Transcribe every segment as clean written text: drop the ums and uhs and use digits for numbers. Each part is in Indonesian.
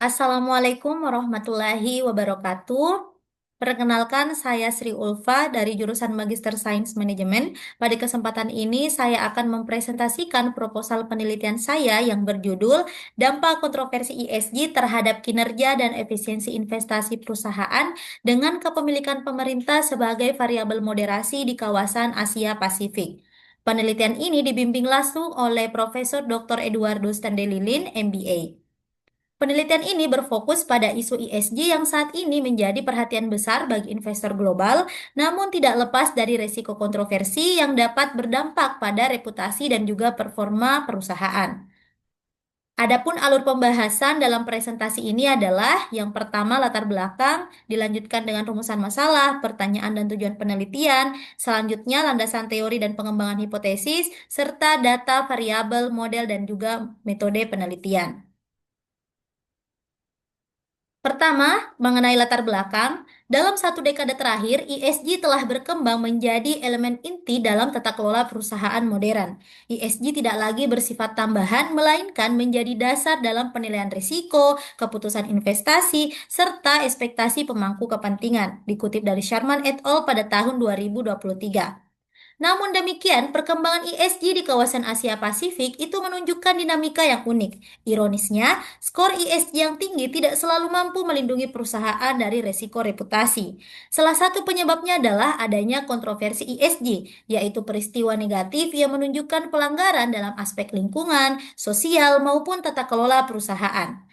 Assalamualaikum warahmatullahi wabarakatuh. Perkenalkan, saya Sri Ulfa dari jurusan Magister Sains Manajemen. Pada kesempatan ini, saya akan mempresentasikan proposal penelitian saya yang berjudul Dampak Kontroversi ESG terhadap Kinerja dan Efisiensi Investasi Perusahaan dengan Kepemilikan Pemerintah sebagai Variabel Moderasi di Kawasan Asia Pasifik. Penelitian ini dibimbing langsung oleh Profesor Dr. Eduardo Standelilin, MBA. Penelitian ini berfokus pada isu ESG yang saat ini menjadi perhatian besar bagi investor global, namun tidak lepas dari resiko kontroversi yang dapat berdampak pada reputasi dan juga performa perusahaan. Adapun alur pembahasan dalam presentasi ini adalah yang pertama latar belakang, dilanjutkan dengan rumusan masalah, pertanyaan dan tujuan penelitian, selanjutnya landasan teori dan pengembangan hipotesis, serta data variabel, model, dan juga metode penelitian. Pertama, mengenai latar belakang, dalam satu dekade terakhir, ESG telah berkembang menjadi elemen inti dalam tata kelola perusahaan modern. ESG tidak lagi bersifat tambahan, melainkan menjadi dasar dalam penilaian risiko, keputusan investasi, serta ekspektasi pemangku kepentingan, dikutip dari Sharman et al. Pada tahun 2023. Namun demikian, perkembangan ESG di kawasan Asia Pasifik itu menunjukkan dinamika yang unik. Ironisnya, skor ESG yang tinggi tidak selalu mampu melindungi perusahaan dari resiko reputasi. Salah satu penyebabnya adalah adanya kontroversi ESG, yaitu peristiwa negatif yang menunjukkan pelanggaran dalam aspek lingkungan, sosial, maupun tata kelola perusahaan.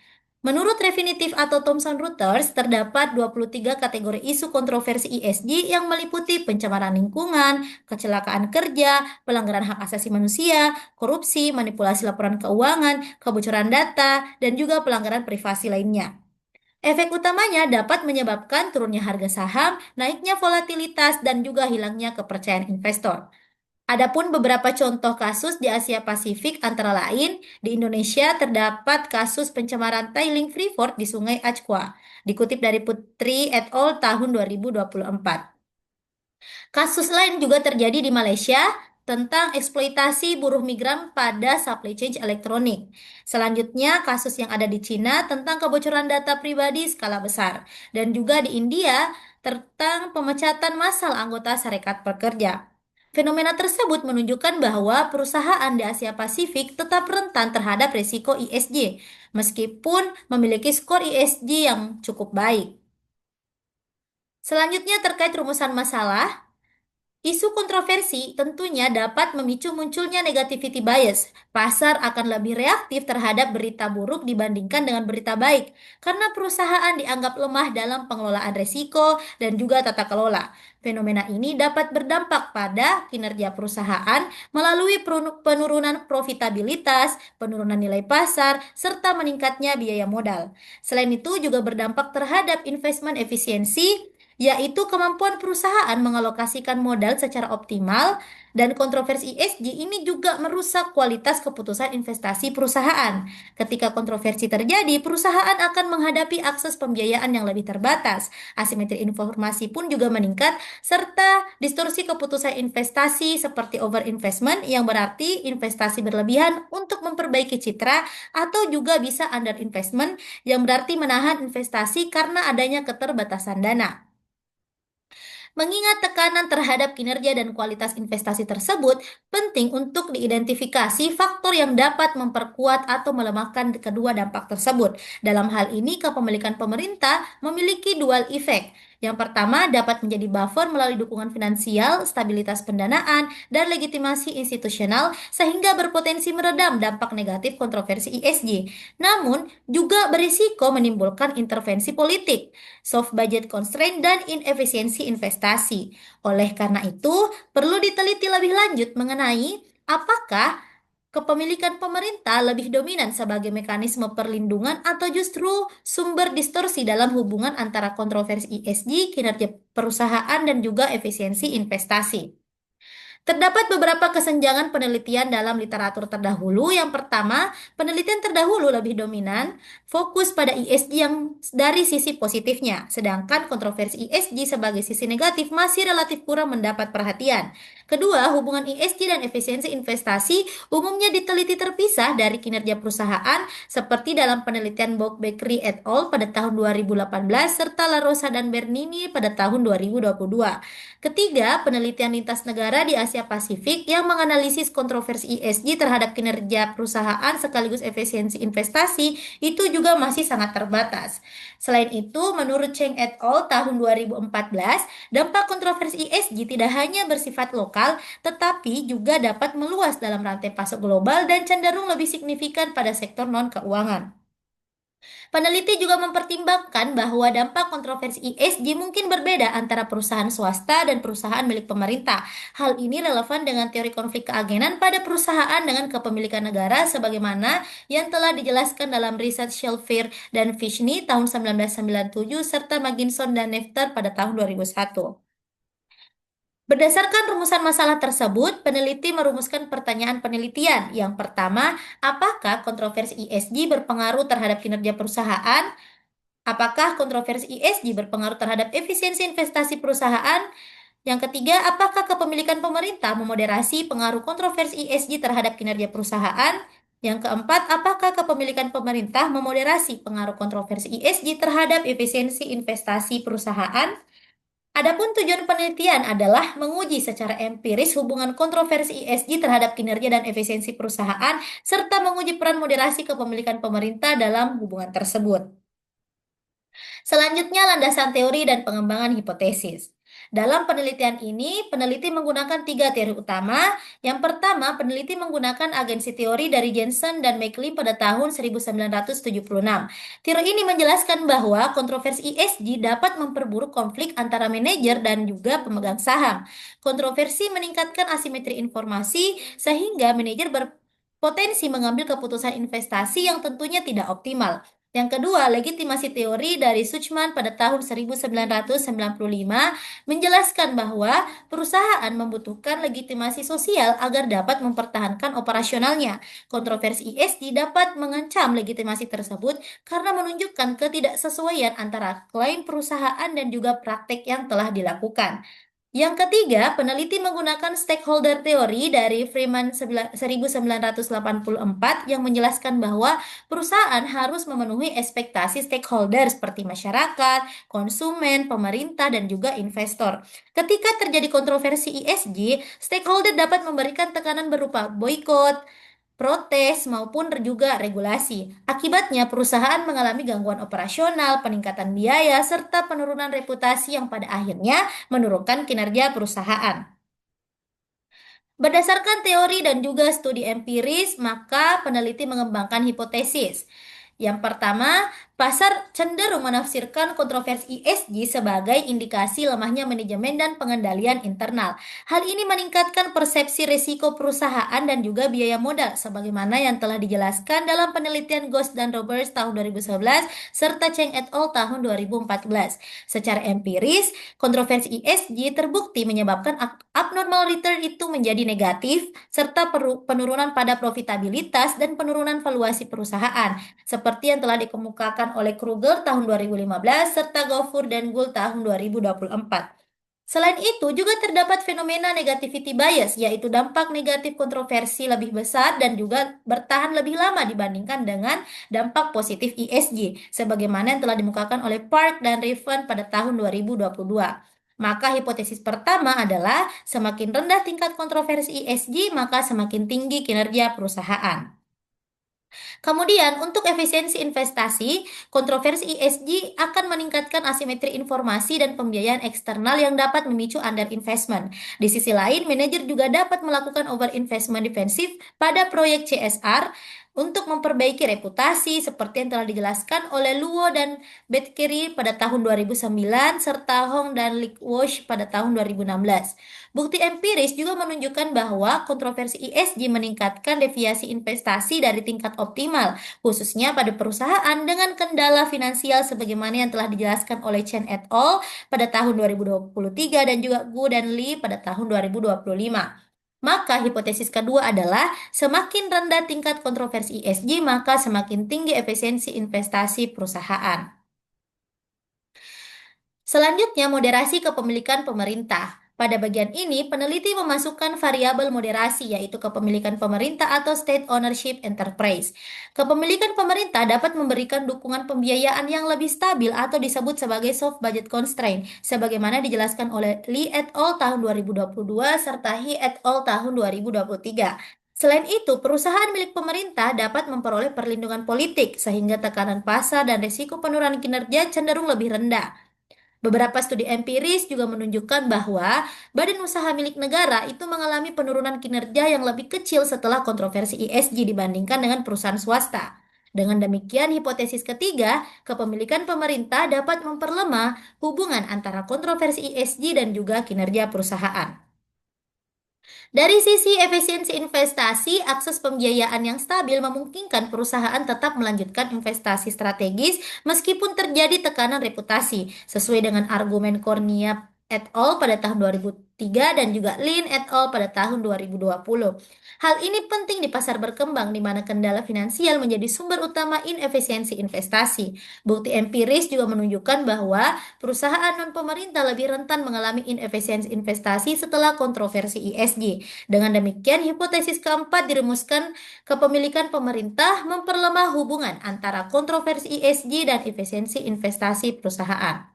Menurut Refinitiv atau Thomson Reuters, terdapat 23 kategori isu kontroversi ESG yang meliputi pencemaran lingkungan, kecelakaan kerja, pelanggaran hak asasi manusia, korupsi, manipulasi laporan keuangan, kebocoran data, dan juga pelanggaran privasi lainnya. Efek utamanya dapat menyebabkan turunnya harga saham, naiknya volatilitas, dan juga hilangnya kepercayaan investor. Adapun beberapa contoh kasus di Asia Pasifik antara lain, di Indonesia terdapat kasus pencemaran tailing Freeport di Sungai Achqua, dikutip dari Putri et al. Tahun 2024. Kasus lain juga terjadi di Malaysia tentang eksploitasi buruh migran pada supply chain elektronik. Selanjutnya, kasus yang ada di Cina tentang kebocoran data pribadi skala besar. Dan juga di India tentang pemecatan massal anggota Serikat Pekerja. Fenomena tersebut menunjukkan bahwa perusahaan di Asia Pasifik tetap rentan terhadap risiko ESG, meskipun memiliki skor ESG yang cukup baik. Selanjutnya terkait rumusan masalah, isu kontroversi tentunya dapat memicu munculnya negativity bias. Pasar akan lebih reaktif terhadap berita buruk dibandingkan dengan berita baik, karena perusahaan dianggap lemah dalam pengelolaan risiko dan juga tata kelola. Fenomena ini dapat berdampak pada kinerja perusahaan melalui penurunan profitabilitas, penurunan nilai pasar, serta meningkatnya biaya modal. Selain itu juga berdampak terhadap investment efisiensi, yaitu kemampuan perusahaan mengalokasikan modal secara optimal, dan kontroversi ESG ini juga merusak kualitas keputusan investasi perusahaan. Ketika kontroversi terjadi, perusahaan akan menghadapi akses pembiayaan yang lebih terbatas, asimetri informasi pun juga meningkat, serta distorsi keputusan investasi seperti overinvestment yang berarti investasi berlebihan untuk memperbaiki citra, atau juga bisa underinvestment yang berarti menahan investasi karena adanya keterbatasan dana. Mengingat tekanan terhadap kinerja dan kualitas investasi tersebut, penting untuk diidentifikasi faktor yang dapat memperkuat atau melemahkan kedua dampak tersebut. Dalam hal ini, kepemilikan pemerintah memiliki dual effect. Yang pertama dapat menjadi buffer melalui dukungan finansial, stabilitas pendanaan, dan legitimasi institusional sehingga berpotensi meredam dampak negatif kontroversi ESG. Namun, juga berisiko menimbulkan intervensi politik, soft budget constraint, dan inefisiensi investasi. Oleh karena itu, perlu diteliti lebih lanjut mengenai apakah kepemilikan pemerintah lebih dominan sebagai mekanisme perlindungan atau justru sumber distorsi dalam hubungan antara kontroversi ESG, kinerja perusahaan, dan juga efisiensi investasi. Terdapat beberapa kesenjangan penelitian dalam literatur terdahulu. Yang pertama, penelitian terdahulu lebih dominan fokus pada ESG yang dari sisi positifnya, sedangkan kontroversi ESG sebagai sisi negatif masih relatif kurang mendapat perhatian. Kedua, hubungan ESG dan efisiensi investasi umumnya diteliti terpisah dari kinerja perusahaan seperti dalam penelitian Bob Bakery et al. Pada tahun 2018 serta La Rosa dan Bernini pada tahun 2022. Ketiga, penelitian lintas negara di Asia Pasifik yang menganalisis kontroversi ESG terhadap kinerja perusahaan sekaligus efisiensi investasi itu juga masih sangat terbatas. Selain itu, menurut Cheng et al. Tahun 2014, dampak kontroversi ESG tidak hanya bersifat lokal, tetapi juga dapat meluas dalam rantai pasok global dan cenderung lebih signifikan pada sektor non-keuangan. Peneliti juga mempertimbangkan bahwa dampak kontroversi ESG mungkin berbeda antara perusahaan swasta dan perusahaan milik pemerintah. Hal ini relevan dengan teori konflik keagenan pada perusahaan dengan kepemilikan negara sebagaimana yang telah dijelaskan dalam riset Shelfair dan Fishney tahun 1997 serta Maginson dan Nefter pada tahun 2001. Berdasarkan rumusan masalah tersebut, peneliti merumuskan pertanyaan penelitian. Yang pertama, apakah kontroversi ESG berpengaruh terhadap kinerja perusahaan? Apakah kontroversi ESG berpengaruh terhadap efisiensi investasi perusahaan? Yang ketiga, apakah kepemilikan pemerintah memoderasi pengaruh kontroversi ESG terhadap kinerja perusahaan? Yang keempat, apakah kepemilikan pemerintah memoderasi pengaruh kontroversi ESG terhadap efisiensi investasi perusahaan? Adapun tujuan penelitian adalah menguji secara empiris hubungan kontroversi ESG terhadap kinerja dan efisiensi perusahaan, serta menguji peran moderasi kepemilikan pemerintah dalam hubungan tersebut. Selanjutnya, landasan teori dan pengembangan hipotesis. Dalam penelitian ini, peneliti menggunakan tiga teori utama. Yang pertama, peneliti menggunakan agensi teori dari Jensen dan McLean pada tahun 1976. Teori ini menjelaskan bahwa kontroversi ESG dapat memperburuk konflik antara manajer dan juga pemegang saham. Kontroversi meningkatkan asimetri informasi sehingga manajer berpotensi mengambil keputusan investasi yang tentunya tidak optimal. Yang kedua, legitimasi teori dari Suchman pada tahun 1995 menjelaskan bahwa perusahaan membutuhkan legitimasi sosial agar dapat mempertahankan operasionalnya. Kontroversi ESG dapat mengancam legitimasi tersebut karena menunjukkan ketidaksesuaian antara klaim perusahaan dan juga praktek yang telah dilakukan. Yang ketiga, peneliti menggunakan stakeholder teori dari Freeman 1984 yang menjelaskan bahwa perusahaan harus memenuhi ekspektasi stakeholder seperti masyarakat, konsumen, pemerintah, dan juga investor. Ketika terjadi kontroversi ESG, stakeholder dapat memberikan tekanan berupa boikot, protes, maupun juga regulasi. Akibatnya, perusahaan mengalami gangguan operasional, peningkatan biaya, serta penurunan reputasi yang pada akhirnya menurunkan kinerja perusahaan. Berdasarkan teori dan juga studi empiris, maka peneliti mengembangkan hipotesis. Yang pertama, pasar cenderung menafsirkan kontroversi ESG sebagai indikasi lemahnya manajemen dan pengendalian internal. Hal ini meningkatkan persepsi risiko perusahaan dan juga biaya modal, sebagaimana yang telah dijelaskan dalam penelitian Ghost dan Roberts tahun 2011 serta Cheng et al. Tahun 2014. Secara empiris, kontroversi ESG terbukti menyebabkan abnormal return itu menjadi negatif, serta penurunan pada profitabilitas dan penurunan valuasi perusahaan seperti yang telah dikemukakan oleh Kruger tahun 2015 serta Gofur dan Gould tahun 2024. Selain itu, juga terdapat fenomena negativity bias, yaitu dampak negatif kontroversi lebih besar dan juga bertahan lebih lama dibandingkan dengan dampak positif ESG, sebagaimana yang telah dimukakan oleh Park dan Riven pada tahun 2022. Maka hipotesis pertama adalah semakin rendah tingkat kontroversi ESG, maka semakin tinggi kinerja perusahaan. Kemudian, untuk efisiensi investasi, kontroversi ESG akan meningkatkan asimetri informasi dan pembiayaan eksternal yang dapat memicu underinvestment. Di sisi lain, manajer juga dapat melakukan overinvestment defensif pada proyek CSR untuk memperbaiki reputasi seperti yang telah dijelaskan oleh Luo dan Bedkeri pada tahun 2009 serta Hong dan Lickwash pada tahun 2016. Bukti empiris juga menunjukkan bahwa kontroversi ESG meningkatkan deviasi investasi dari tingkat optimal, khususnya pada perusahaan dengan kendala finansial sebagaimana yang telah dijelaskan oleh Chen et al. Pada tahun 2023 dan juga Gu dan Li pada tahun 2025. Maka hipotesis kedua adalah semakin rendah tingkat kontroversi ESG, maka semakin tinggi efisiensi investasi perusahaan. Selanjutnya, moderasi kepemilikan pemerintah. Pada bagian ini, peneliti memasukkan variabel moderasi, yaitu kepemilikan pemerintah atau state ownership enterprise. Kepemilikan pemerintah dapat memberikan dukungan pembiayaan yang lebih stabil atau disebut sebagai soft budget constraint, sebagaimana dijelaskan oleh Lee et al. Tahun 2022 serta He et al. Tahun 2023. Selain itu, perusahaan milik pemerintah dapat memperoleh perlindungan politik, sehingga tekanan pasar dan risiko penurunan kinerja cenderung lebih rendah. Beberapa studi empiris juga menunjukkan bahwa badan usaha milik negara itu mengalami penurunan kinerja yang lebih kecil setelah kontroversi ESG dibandingkan dengan perusahaan swasta. Dengan demikian, hipotesis ketiga, kepemilikan pemerintah dapat memperlemah hubungan antara kontroversi ESG dan juga kinerja perusahaan. Dari sisi efisiensi investasi, akses pembiayaan yang stabil memungkinkan perusahaan tetap melanjutkan investasi strategis meskipun terjadi tekanan reputasi, sesuai dengan argumen Cornia et al. Pada tahun 2003 dan juga Lin et al. Pada tahun 2020. Hal ini penting di pasar berkembang di mana kendala finansial menjadi sumber utama inefisiensi investasi. Bukti empiris juga menunjukkan bahwa perusahaan non-pemerintah lebih rentan mengalami inefisiensi investasi setelah kontroversi ESG. Dengan demikian, hipotesis keempat dirumuskan kepemilikan pemerintah memperlemah hubungan antara kontroversi ESG dan efisiensi investasi perusahaan.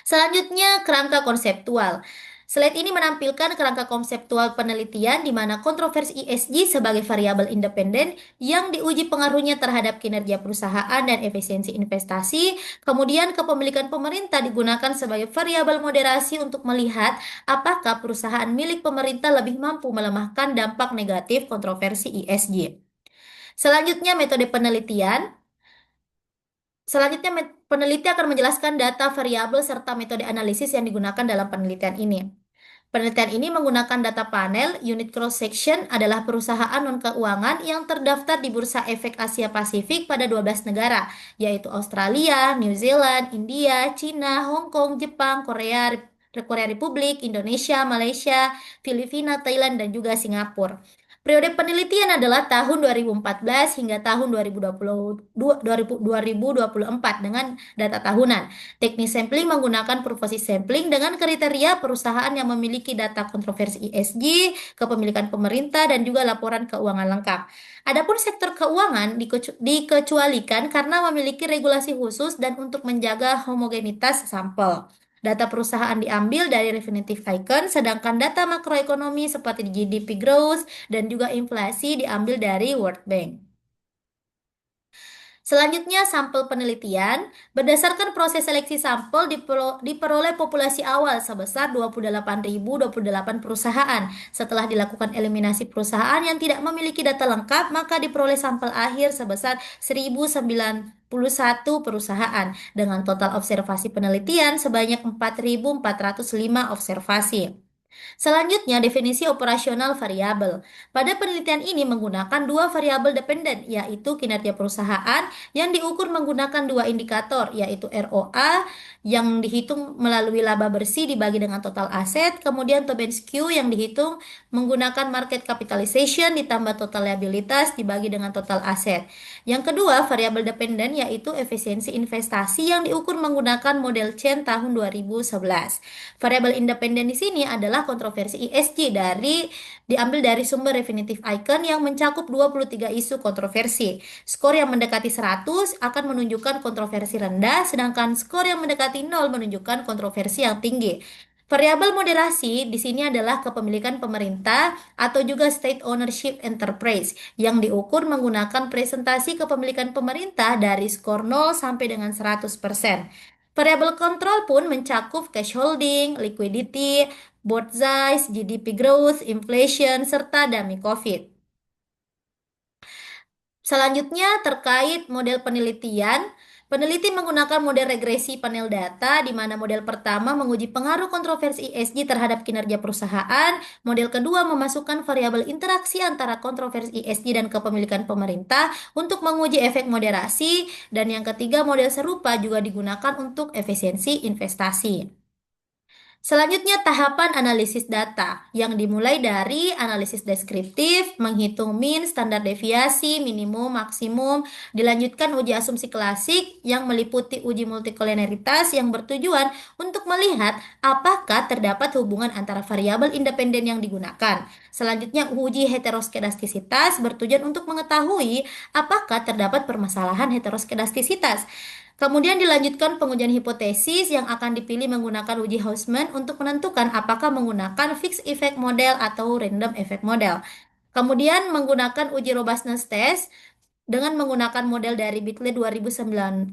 Selanjutnya, kerangka konseptual. Slide ini menampilkan kerangka konseptual penelitian di mana kontroversi ESG sebagai variabel independen yang diuji pengaruhnya terhadap kinerja perusahaan dan efisiensi investasi. Kemudian kepemilikan pemerintah digunakan sebagai variabel moderasi untuk melihat apakah perusahaan milik pemerintah lebih mampu melemahkan dampak negatif kontroversi ESG. Selanjutnya metode penelitian. Selanjutnya, peneliti akan menjelaskan data variabel serta metode analisis yang digunakan dalam penelitian ini. Penelitian ini menggunakan data panel. Unit cross section adalah perusahaan non-keuangan yang terdaftar di Bursa Efek Asia Pasifik pada 12 negara, yaitu Australia, New Zealand, India, China, Hong Kong, Jepang, Korea Republik, Indonesia, Malaysia, Filipina, Thailand, dan juga Singapura. Periode penelitian adalah tahun 2014 hingga tahun 2024 dengan data tahunan. Teknik sampling menggunakan purposive sampling dengan kriteria perusahaan yang memiliki data kontroversi ESG, kepemilikan pemerintah, dan juga laporan keuangan lengkap. Adapun sektor keuangan dikecualikan karena memiliki regulasi khusus dan untuk menjaga homogenitas sampel. Data perusahaan diambil dari Refinitiv Icon, sedangkan data makroekonomi seperti GDP growth dan juga inflasi diambil dari World Bank. Selanjutnya, sampel penelitian. Berdasarkan proses seleksi sampel diperoleh populasi awal sebesar 28.028 perusahaan. Setelah dilakukan eliminasi perusahaan yang tidak memiliki data lengkap, maka diperoleh sampel akhir sebesar 1.091 perusahaan dengan total observasi penelitian sebanyak 4.405 observasi. Selanjutnya, definisi operasional variabel. Pada penelitian ini menggunakan dua variabel dependen, yaitu kinerja perusahaan yang diukur menggunakan dua indikator, yaitu ROA yang dihitung melalui laba bersih dibagi dengan total aset, kemudian Tobin Q yang dihitung menggunakan market capitalization ditambah total liabilitas dibagi dengan total aset. Yang kedua, variabel dependen yaitu efisiensi investasi yang diukur menggunakan model Chen tahun 2011. Variabel independen di sini adalah kontroversi ESG diambil dari sumber Refinitiv Icon yang mencakup 23 isu kontroversi. Skor yang mendekati 100 akan menunjukkan kontroversi rendah, sedangkan skor yang mendekati 0 menunjukkan kontroversi yang tinggi. Variabel moderasi di sini adalah kepemilikan pemerintah atau juga state ownership enterprise yang diukur menggunakan presentasi kepemilikan pemerintah dari skor 0 sampai dengan 100%. Variabel kontrol pun mencakup cash holding, liquidity, board size, GDP growth, inflation, serta dummy COVID. Selanjutnya terkait model penelitian, peneliti menggunakan model regresi panel data di mana model pertama menguji pengaruh kontroversi ESG terhadap kinerja perusahaan, model kedua memasukkan variabel interaksi antara kontroversi ESG dan kepemilikan pemerintah untuk menguji efek moderasi, dan yang ketiga model serupa juga digunakan untuk efisiensi investasi. Selanjutnya, tahapan analisis data yang dimulai dari analisis deskriptif, menghitung min, standar deviasi, minimum, maksimum, dilanjutkan uji asumsi klasik yang meliputi uji multikoliniaritas yang bertujuan untuk melihat apakah terdapat hubungan antara variabel independen yang digunakan. Selanjutnya, uji heteroskedastisitas bertujuan untuk mengetahui apakah terdapat permasalahan heteroskedastisitas. Kemudian dilanjutkan pengujian hipotesis yang akan dipilih menggunakan uji Hausman untuk menentukan apakah menggunakan fixed effect model atau random effect model. Kemudian menggunakan uji robustness test dengan menggunakan model dari Bitley 2009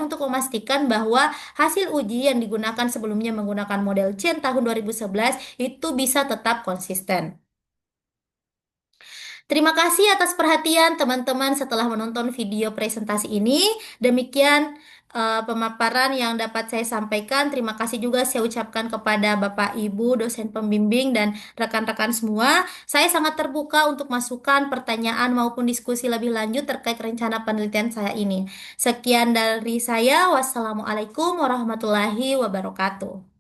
untuk memastikan bahwa hasil uji yang digunakan sebelumnya menggunakan model Chen tahun 2011 itu bisa tetap konsisten. Terima kasih atas perhatian teman-teman setelah menonton video presentasi ini. Demikian pemaparan yang dapat saya sampaikan. Terima kasih juga saya ucapkan kepada Bapak Ibu, dosen pembimbing, dan rekan-rekan semua. Saya sangat terbuka untuk masukan, pertanyaan, maupun diskusi lebih lanjut terkait rencana penelitian saya ini. Sekian dari saya. Wassalamualaikum warahmatullahi wabarakatuh.